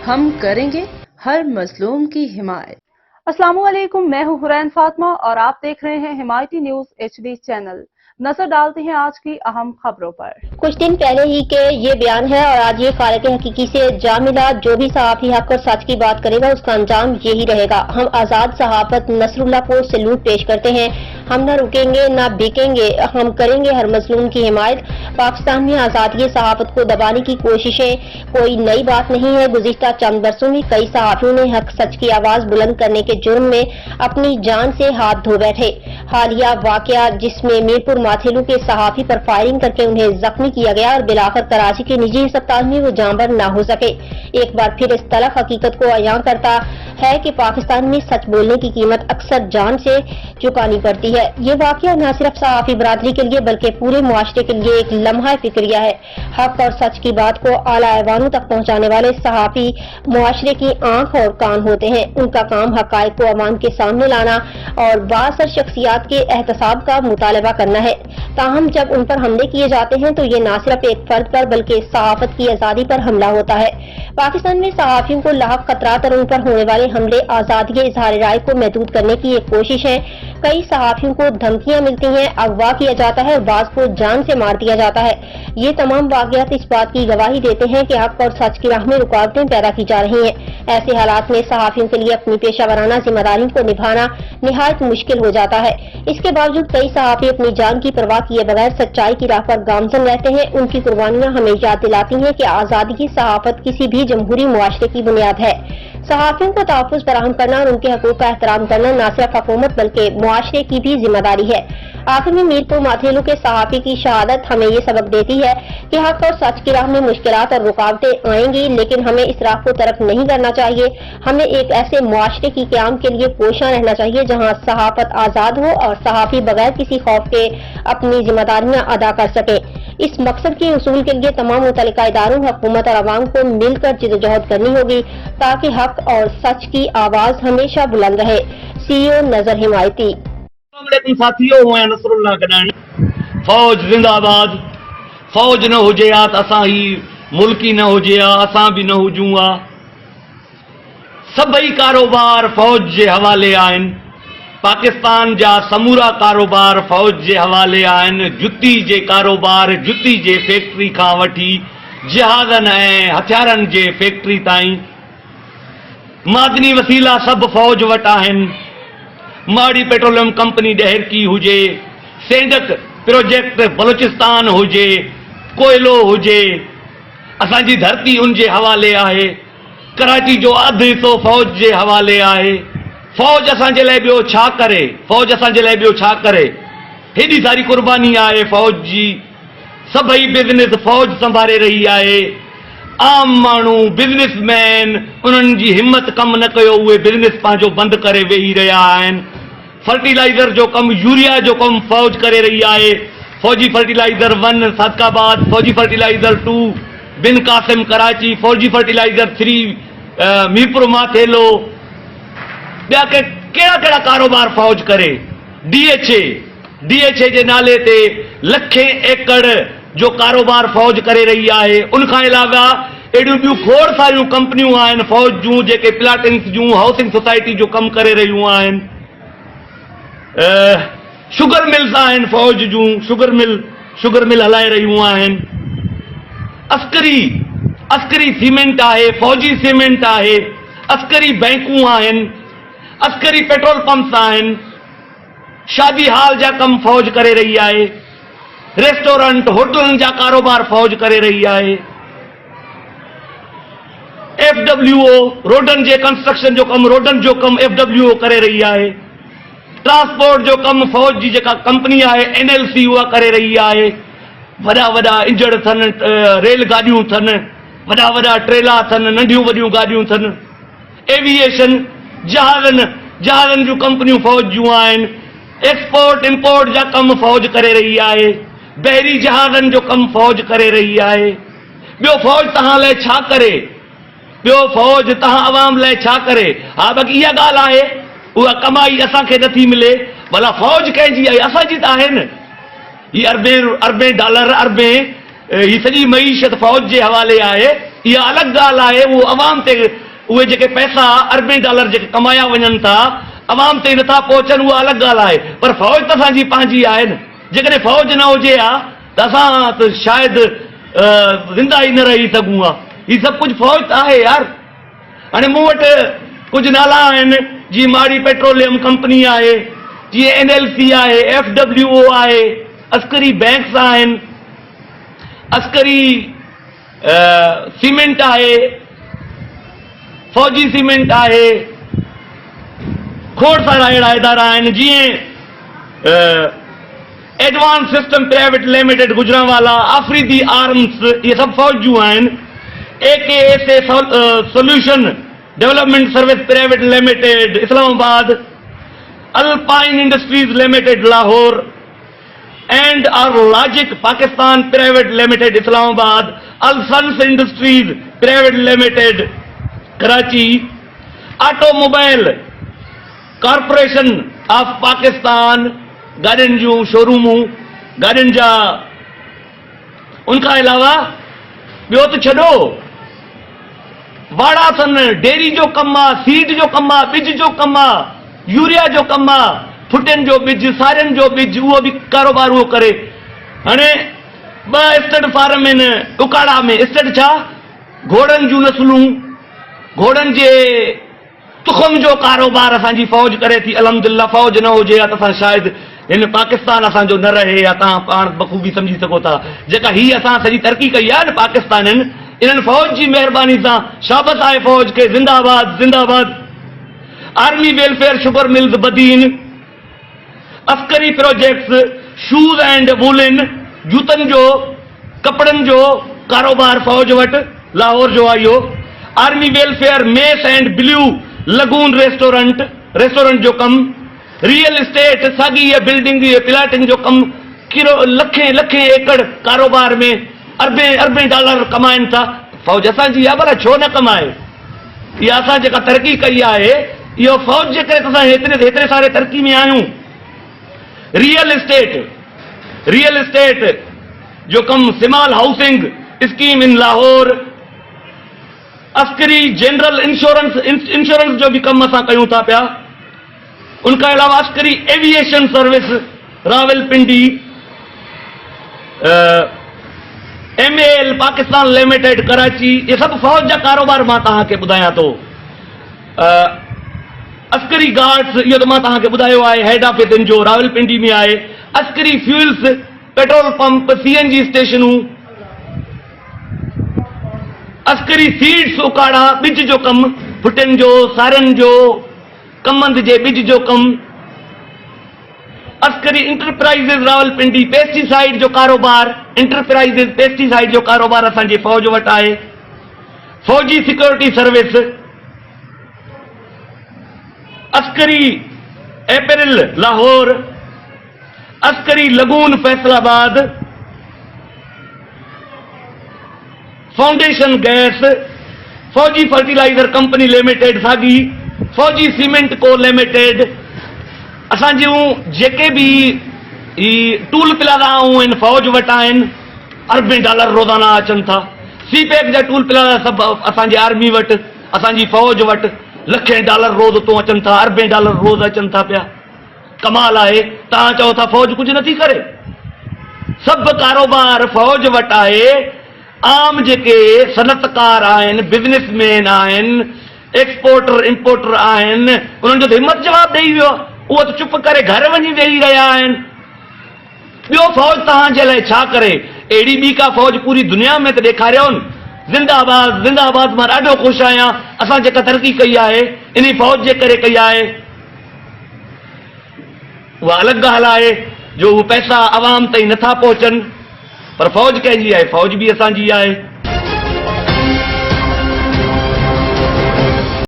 हम करेंगे हर मजलूम की हिमायत। अस्सलामुअलैकुम, मैं हूं हुरैन फातिमा और आप देख रहे हैं हिमायती न्यूज HD चैनल। नजर डालते हैं आज की अहम खबरों पर। कुछ दिन पहले ही के ये बयान है और आज ये खालिक हकीकी से जा मिला, जो भी सहाफी हक और सच की बात करेगा उसका अंजाम यही रहेगा। हम आजाद सहाफत नसरुल्लाह को सैल्यूट पेश करते हैं। हम न रुकेंगे न बिकेंगे, हम करेंगे हर मजलूम की हिमायत। पाकिस्तान में आजादी सहाफत को दबाने की कोशिशें कोई नई बात नहीं है। गुज़िश्ता चंद बरसों में कई सहाफियों ने हक सच की आवाज बुलंद करने के जुर्म में अपनी जान से हाथ धो बैठे। हालिया वाकया जिसमें मीरपुर माथेलू के सहाफी पर फायरिंग करके उन्हें जख्मी किया गया और बिलाखर कराची के निजी अस्पताल में वो जांबर न हो सके, एक बार फिर इस तलख हकीकत को अयां करता है कि पाकिस्तान में सच बोलने की कीमत अक्सर जान से चुकानी पड़ती है। ये वाकया न सिर्फ सहाफी बरादरी के लिए बल्कि पूरे मुआशरे के लिए एक लम्हा फिक्रिया है। हक और सच की बात को आला ऐवानों तक पहुँचाने वाले सहाफी मुआशरे की आंख और कान होते हैं। उनका काम हकायक को अवाम के सामने लाना और बाअसर शख्सियात के एहतसाब का मुतालबा करना है। ताहम जब उन पर हमले किए जाते हैं तो ये न सिर्फ एक फर्द पर बल्कि सहाफत की आजादी पर हमला होता है। पाकिस्तान में सहाफियों को लाहक खतरात और उन पर होने वाले हमले आजादी इजहार राय को महदूद करने की एक कोशिश है। कई सहाफियों को धमकियां मिलती हैं, अगवा किया जाता है और बाज को जान से मार दिया जाता है। ये तमाम वाकयात इस बात की गवाही देते हैं कि हक और सच की राह में रुकावटें पैदा की जा रही हैं। ऐसे हालात में सहाफियों के लिए अपनी पेशा वराना जिम्मेदारियों को निभाना निहायत मुश्किल हो जाता है। इसके बावजूद कई सहाफी अपनी जान की परवाह किए बगैर सच्चाई की राह पर गामजन रहते हैं। उनकी कुर्बानियां हमें याद दिलाती हैं कि आजादी की सहाफत किसी भी जमहूरी मुआशरे की बुनियाद है। सहाफियों को तहफ़्फ़ुज़ फराहम करना और उनके हकूक़ का एहतराम करना न सिर्फ हुकूमत बल्कि मुआशरे की भी जिम्मेदारी है। आखिर में मीरपुर माथेलू के सहाफी की शहादत हमें ये सबक देती है कि हक और सच की राह में मुश्किलात और रुकावटें आएंगी, लेकिन हमें इस राह को तर्क नहीं करना चाहिए। हमें एक ऐसे मुआशरे की क़याम के लिए कोशियां रहना चाहिए जहां सहाफत आज़ाद हो और सहाफी बगैर किसी खौफ के अपनी जिम्मेदारियां अदा कर सके। इस मकसद के उसूल के लिए तमाम मुतल्लिका इदारों, हुकूमत और अवाम को मिलकर जिदोजहद करनी होगी ताकि हक और सच की आवाज हमेशा बुलंद रहे। CEO नजर हिमायती। साथियों, मैं नसरुल्लाह गडानी। फौज जिंदाबाद। फौज न हुजे आ त असां ही मुल्क ही न हुजे आ, असां भी न हुजूं आ। सभई कारोबार फौज जे हवाले आहिनि। पाकिस्तान जा समूरा कारोबार फौज जे हवाले आहिनि। जुती जे कारोबार, जुती जे फैक्ट्री खां वठी जहाज़नि ऐं हथियारनि जे फैक्ट्री ताईं मादनी वसीला सभु फौज वटि आहिनि। माड़ी पेट्रोलियम कंपनी ॾहर की हुजे, सेंडक प्रोजेक्ट बलूचिस्तान हुजे, कोयलो हुजे, असांजी धरती उन जे हवाले आहे। कराची जो अधु हिसो फौज जे हवाले आहे। फौज असांजे लाइ ॿियो छा करे? फौज असांजे लाइ ॿियो छा करे? हेॾी सारी कुर्बानी आहे फौज जी। सभई बिज़नेस फौज संभाले रही आहे। आम माण्हू, बिज़नेसमैन, उन्हनि जी हिम्मत कमु न कयो, उहे बिज़नेस पंहिंजो बंदि करे वेही रहिया आहिनि। फर्टिलाइज़र जो कमु, यूरिया जो कमु फौज करे रही आहे। फौजी फर्टिलाइज़र 1 सादकाबाद, फौजी फर्टिलाइज़र 2 बिन कासिम कराची, फौजी फर्टिलाइज़र 3 मीरपुर माथेलो। ॿिया कहिड़ा कहिड़ा कारोबार फौज करे। DHA जे नाले ते लखें एकड़ जो कारोबार फौज करे रही आहे। उनखां अलावा अहिड़ियूं ॿियूं खोड़ सारियूं कंपनियूं आहिनि फौज जूं जेके प्लाटिंग्स जूं, हाउसिंग सोसाइटी जो कमु करे रहियूं आहिनि। शुगर मिल्स आहिनि फौज जूं, शुगर मिल हलाए रहियूं आहिनि। अस्करी सीमेंट आहे, फौजी सीमेंट आहे। अस्करी बैंकूं आहिनि, अस्करी पेट्रोल पंप्स आहिनि। शादी हाल जा कम फौज करे रही आहे। रेस्टोरेंट, होटलनि जा कारोबार फौज करे रही आहे। FWO रोडनि जे कंस्ट्रक्शन जो कमु, रोडनि जो कमु FWO करे रही आहे। ट्रांसपोर्ट जो कमु फौज जी जेका कंपनी आहे NLC उहा करे रही आहे। वॾा वॾा इंजण अथनि, रेल गाॾियूं अथनि, वॾा वॾा ट्रेला अथनि, नंढियूं वॾियूं गाॾियूं अथनि। एविएशन, जहाज़नि जूं कंपनियूं फौज जूं आहिनि। एक्सपोर्ट इंपोर्ट जा कम फौज करे रही आहे। बहरी जहाज़नि जो कम फौज करे रही आहे। ॿियो फौज तव्हां लाइ छा करे? ॿियो फौज तव्हां अवाम लाइ छा करे? हा, बाक़ी इहा ॻाल्हि आहे, उहा कमाई असांखे नथी मिले। भला फौज कंहिंजी आहे? असांजी त आहे न। हीअ $अरबें डॉलर, ही सॼी मईशत फौज जे हवाले आहे। इहा अलॻि ॻाल्हि आहे। उहो अवाम ते उहे जेके पैसा अरबें डॉलर जेके कमाया वञनि था अवाम ते नथा पहुचनि, उहा अलॻि ॻाल्हि आहे। पर फ़ौज त असांजी पंहिंजी आहे न। जेकॾहिं फ़ौज न हुजे हा त असां त शायदि ज़िंदा ई न रही सघूं हा। हीउ सभु कुझु फ़ौज त आहे यार। हाणे मूं वटि कुझु नाला आहिनि, जीअं माड़ी पेट्रोलियम कंपनी आहे, जीअं NLC आहे, FWO आहे, अस्करी बैंक्स आहिनि, अस्करी सीमेंट आहे, फौजी सीमेंट आहे, खोड़ सारा अहिड़ा इदारा आहिनि जीअं advance system private limited Gujranwala, Afridi arms, इहे सभु फ़ौज जूं आहिनि। AKSA solution development service private limited Islamabad, alpine industries limited Lahore, and logic Pakistan private limited Islamabad, Alsons industries private limited Karachi, automobile corporation of Pakistan, गाॾियुनि जूं शोरूमूं, गाॾियुनि जा। उनखां अलावा ॿियो त छॾो, वाड़ा अथनि, डेयरी जो कमु आहे, सीड जो कमु आहे, ॿिज जो कमु आहे, यूरिया जो कमु आहे, फुटियुनि जो ॿिज, सारियुनि जो ॿिज, उहो बि कारोबार उहो करे। हाणे 2 स्टड फार्म आहिनि उकाड़ा में। स्टड छा? घोड़नि जूं नस्लूं, घोड़नि जे तुख़म जो कारोबार असांजी फ़ौज करे थी। अल्हम्दुलिल्लाह फ़ौज न हुजे हा त असां शायदि हिन पाकिस्तान असांजो न रहे हा। तव्हां पाण बख़ूबी सम्झी सघो था। जेका हीअ असां सॼी तरक़ी कई आहे न पाकिस्ताननि, इन्हनि फ़ौज जी महिरबानी सां शाबत आहे फ़ौज खे। ज़िंदाबाद ज़िंदाबाद। Army welfare sugar mills Badin, Askari projects, shoes and woollen, जूतनि जो कपड़नि जो कारोबार फ़ौज वटि लाहौर जो आहे इहो। Army welfare mess and blue lagoon restaurant जो कमु, रियल एस्टेट साॻी बिल्डिंग प्लाटिंग जो कमु, लखें लखें एकड़ कारोबार में अरबें डॉलर कमाइनि था। फ़ौज असांजी आहे, पर छो न कमाए? इहा असां जेका तरक़ी कई आहे इहो फ़ौज जे करे असां हेतिरे सारे तरक़ी में आहियूं। रियल एस्टेट जो कमु, सिमाल housing scheme in Lahore, Askari general insurance जो भी कम असां कयूं था पिया। उनखां अलावा Askari aviation service Rawalpindi, MAL Pakistan limited Karachi, ये सभु फ़ौज जा कारोबार मां तव्हांखे ॿुधायां थो। अस्करी गार्ड्स, इहो त मां तव्हांखे ॿुधायो आहे, हेड ऑफिस इन जो रावलपिंडी में आहे। Askari fuels, petrol pump, CNG स्टेशनूं, अस्करी सीड्स उकाड़ा, ॿिज जो कमु, फुटियुनि जो, सारियुनि जो, कमंद जे ॿिज जो कमु। अस्करी इंटरप्राइज़िस रावलपिंडी, पेस्टिसाइड जो कारोबार, पेस्टिसाइड जो कारोबार असांजे फ़ौज वटि आहे। फ़ौजी security service, Askari apparel Lahore, Askari lagoon Faisalabad, foundation gas, फौजी फर्टिलाइजर कंपनी लिमिटेड साॻी, फौजी सीमेंट को लिमिटेड। असां जूं जेके भी टूल प्लाज़ाऊं आहिनि फ़ौज वटि आहिनि, अरबें डॉलर रोज़ाना अचनि था। CPEC जा टूल प्लाज़ा सभु असांजे आर्मी वटि, असांजी फ़ौज वटि लखें डॉलर रोज़ उतो अचनि था, अरबें डॉलर रोज़ अचनि था पिया। कमाल आहे। तव्हां चओ था फ़ौज कुझु नथी करे? सभु कारोबार फ़ौज वटि आहे। आम जेके सनतकार आहिनि, बिज़नेसमैन आहिनि, एक्सपोर्टर इंपोर्टर आहिनि, उन्हनि जो त हिमत जवाबु ॾेई वियो। उहो त चुप करे घर वञी वेही रहिया आहिनि। ॿियो फ़ौज तव्हांजे लाइ छा करे? अहिड़ी ॿी का फ़ौज पूरी दुनिया में त ॾेखारियो न। ज़िंदाबाद ज़िंदाबाद। मां ॾाढो ख़ुशि आहियां असां जेका तरक़ी कई आहे इन फ़ौज जे करे कई आहे। उहा अलॻि ॻाल्हि आहे जो उहे पैसा अवाम ताईं नथा पहुचनि, पर फ़ौज कंहिंजी आहे? फ़ौज बि असांजी आहे।